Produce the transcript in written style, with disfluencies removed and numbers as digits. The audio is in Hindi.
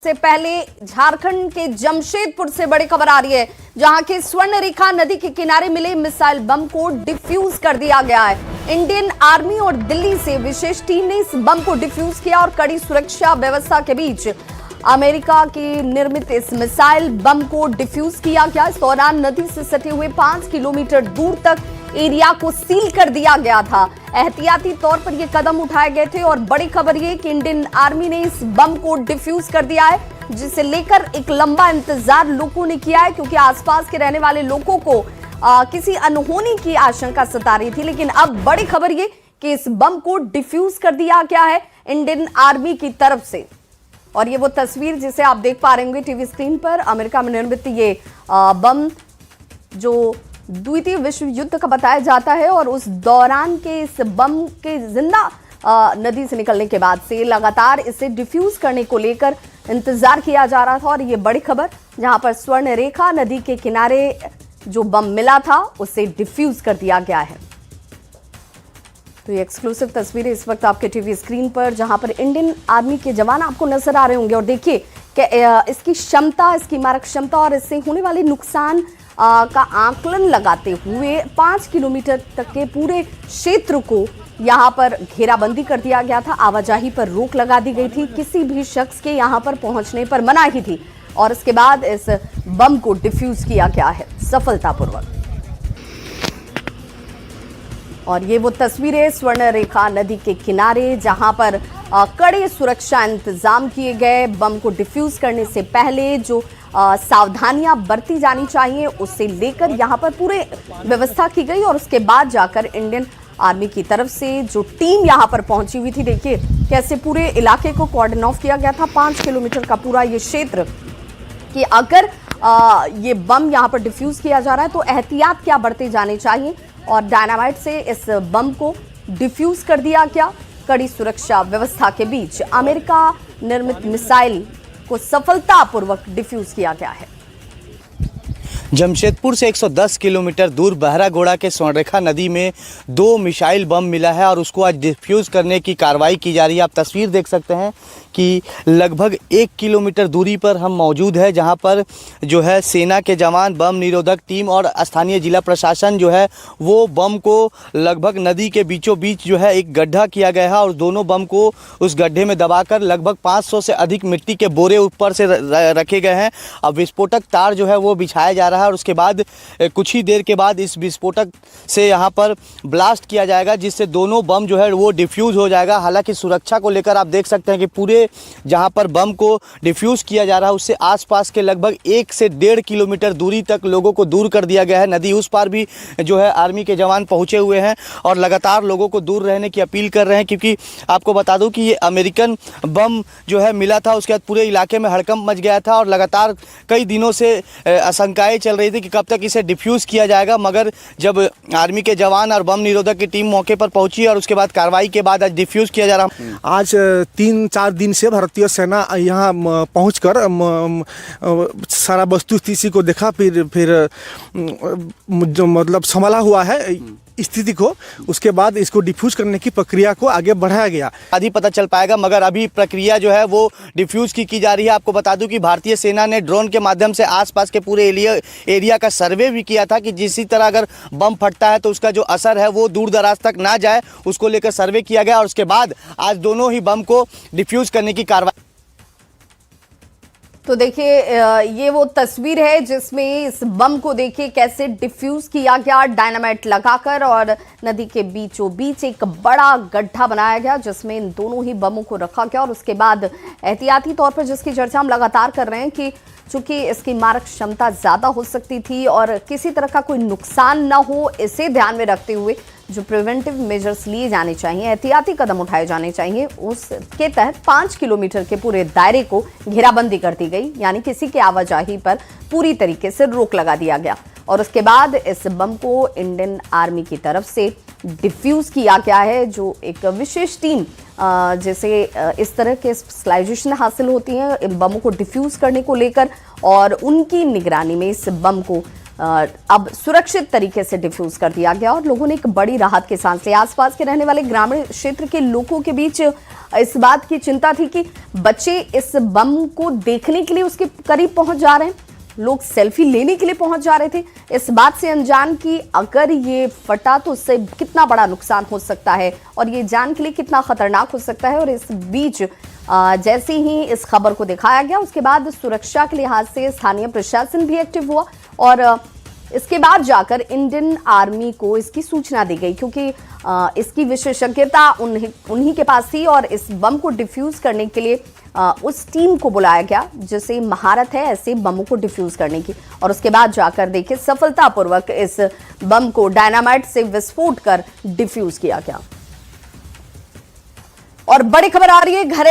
से पहले झारखंड के जमशेदपुर से बड़ी खबर आ रही है, जहां के स्वर्णरेखा नदी के किनारे मिले मिसाइल बम को डिफ्यूज कर दिया गया है। इंडियन आर्मी और दिल्ली से विशेष टीम ने इस बम को डिफ्यूज किया और कड़ी सुरक्षा व्यवस्था के बीच अमेरिका की निर्मित इस मिसाइल बम को डिफ्यूज किया गया। इस दौरान नदी से सटे हुए 5 किलोमीटर दूर तक एरिया को सील कर दिया गया था। एहतियाती तौर पर यह कदम उठाए गए थे और बड़ी खबर यह कि इंडियन आर्मी ने इस बम को डिफ्यूज कर दिया है, जिसे लेकर एक लंबा इंतजार लोगों ने किया है, क्योंकि आसपास के रहने वाले लोगों को किसी अनहोनी की आशंका सता रही थी। लेकिन अब बड़ी खबर यह कि इस बम को डिफ्यूज कर दिया गया है इंडियन आर्मी की तरफ से। और ये वो तस्वीर जिसे आप देख पा रहे होंगे टीवी स्क्रीन पर, अमेरिका में निर्मित ये बम जो द्वितीय विश्व युद्ध का बताया जाता है, और उस दौरान के इस बम के जिंदा नदी से निकलने के बाद से लगातार इसे डिफ्यूज करने को लेकर इंतजार किया जा रहा था। और ये बड़ी खबर जहां पर स्वर्णरेखा नदी के किनारे जो बम मिला था उसे डिफ्यूज कर दिया गया है। तो ये एक्सक्लूसिव तस्वीरें इस वक्त आपके टीवी स्क्रीन पर, जहां पर इंडियन आर्मी के जवान आपको नजर आ रहे होंगे। और देखिए कि इसकी क्षमता, इसकी मारक क्षमता और इससे होने वाले नुकसान का आकलन लगाते हुए 5 किलोमीटर तक के पूरे क्षेत्र को यहां पर घेराबंदी कर दिया गया था। आवाजाही पर रोक लगा दी गई थी, किसी भी शख्स के यहां पर पहुंचने पर मनाही थी। और इसके बाद इस बम को डिफ्यूज किया गया है सफलतापूर्वक। और ये वो तस्वीरें स्वर्णरेखा नदी के किनारे, जहां पर कड़े सुरक्षा इंतजाम किए गए। बम को डिफ्यूज करने से पहले जो सावधानियां बरती जानी चाहिए उससे लेकर यहां पर पूरे व्यवस्था की गई। और उसके बाद जाकर इंडियन आर्मी की तरफ से जो टीम यहां पर पहुंची हुई थी, देखिए कैसे पूरे इलाके को कॉर्डन ऑफ किया गया था। 5 किलोमीटर का पूरा ये क्षेत्र कि अगर ये बम यहां पर डिफ्यूज किया जा रहा है तो एहतियात क्या बरते जाने चाहिए। और डायनामाइट से इस बम को डिफ्यूज कर दिया गया। कड़ी सुरक्षा व्यवस्था के बीच अमेरिका निर्मित मिसाइल को सफलतापूर्वक डिफ्यूज किया गया है। जमशेदपुर से 110 किलोमीटर दूर बहरागोड़ा के स्वर्णरेखा नदी में 2 मिसाइल बम मिला है और उसको आज डिफ्यूज़ करने की कार्रवाई की जा रही है। आप तस्वीर देख सकते हैं कि लगभग 1 किलोमीटर दूरी पर हम मौजूद है, जहां पर जो है सेना के जवान, बम निरोधक टीम और स्थानीय जिला प्रशासन जो है वो बम को लगभग नदी के बीचों बीच जो है एक गड्ढा किया गया है और दोनों बम को उस गड्ढे में दबाकर लगभग 500 से अधिक मिट्टी के बोरे ऊपर से रखे गए हैं। अब विस्फोटक तार जो है वो बिछाया जा रहा है और उसके बाद कुछ ही देर के बाद इस विस्फोटक से यहाँ पर ब्लास्ट किया जाएगा, जिससे दोनों बम जो है वो डिफ्यूज़ हो जाएगा। हालांकि सुरक्षा को लेकर आप देख सकते हैं कि पूरे जहाँ पर बम को डिफ्यूज़ किया जा रहा है उससे आसपास के लगभग 1 से 1.5 किलोमीटर दूरी तक लोगों को दूर कर दिया गया है। नदी उस पार भी जो है आर्मी के जवान पहुँचे हुए हैं और लगातार लोगों को दूर रहने की अपील कर रहे हैं, क्योंकि आपको बता दूँ कि ये अमेरिकन बम जो है मिला था, उसके बाद पूरे इलाके में हड़कंप मच गया था और लगातार कई दिनों से आशंकाएँ चल रही थी कि कब तक इसे डिफ्यूज़ किया जाएगा। मगर जब आर्मी के जवान और बम निरोधक की टीम मौके पर पहुंची और उसके बाद कार्रवाई के बाद आज डिफ्यूज़ किया जा रहा। आज 3-4 दिन से भारतीय सेना यहाँ पहुंचकर सारा वस्तुस्थिति को देखा, फिर जो मतलब संभाला हुआ है स्थिति को, उसके बाद इसको डिफ्यूज करने की प्रक्रिया को आगे बढ़ाया गया। आदि पता चल पाएगा, मगर अभी प्रक्रिया जो है वो डिफ्यूज की जा रही है। आपको बता दूं कि भारतीय सेना ने ड्रोन के माध्यम से आसपास के पूरे एरिया का सर्वे भी किया था कि जिस तरह अगर बम फटता है तो उसका जो असर है वो दूर दराज तक ना जाए, उसको लेकर सर्वे किया गया और उसके बाद आज दोनों ही बम को डिफ्यूज करने की कार्रवाई। तो देखिए ये वो तस्वीर है जिसमें इस बम को देखिए कैसे डिफ्यूज किया गया डायनामाइट लगाकर, और नदी के बीचों बीच एक बड़ा गड्ढा बनाया गया जिसमें इन दोनों ही बमों को रखा गया। और उसके बाद एहतियाती तौर पर जिसकी चर्चा हम लगातार कर रहे हैं कि चूंकि इसकी मारक क्षमता ज़्यादा हो सकती थी और किसी तरह का कोई नुकसान ना हो, इसे ध्यान में रखते हुए जो प्रिवेंटिव मेजर्स लिए जाने चाहिए, एहतियाती कदम उठाए जाने चाहिए, उसके तहत 5 किलोमीटर के पूरे दायरे को घेराबंदी कर दी गई, यानी किसी के आवाजाही पर पूरी तरीके से रोक लगा दिया गया। और उसके बाद इस बम को इंडियन आर्मी की तरफ से डिफ्यूज़ किया गया है, जो एक विशेष टीम जैसे इस तरह के स्पेशलाइजेशन हासिल होती हैं इन बमों को डिफ्यूज़ करने को लेकर, और उनकी निगरानी में इस बम को अब सुरक्षित तरीके से डिफ्यूज कर दिया गया और लोगों ने एक बड़ी राहत की सांस ली। आसपास के रहने वाले ग्रामीण क्षेत्र के लोगों के बीच इस बात की चिंता थी कि बच्चे इस बम को देखने के लिए उसके करीब पहुंच जा रहे हैं, लोग सेल्फी लेने के लिए पहुंच जा रहे थे, इस बात से अनजान कि अगर ये फटा तो उससे कितना बड़ा नुकसान हो सकता है और ये जान के लिए कितना खतरनाक हो सकता है। और इस बीच जैसे ही इस खबर को दिखाया गया उसके बाद सुरक्षा के लिहाज से स्थानीय प्रशासन भी एक्टिव हुआ और इसके बाद जाकर इंडियन आर्मी को इसकी सूचना दी गई, क्योंकि इसकी विशेषज्ञता उन्हीं के पास थी और इस बम को डिफ्यूज करने के लिए उस टीम को बुलाया गया जिसे महारत है ऐसे बमों को डिफ्यूज करने की। और उसके बाद जाकर देखिए सफलतापूर्वक इस बम को डायनामाइट से विस्फोट कर डिफ्यूज किया गया। और बड़ी खबर आ रही है घर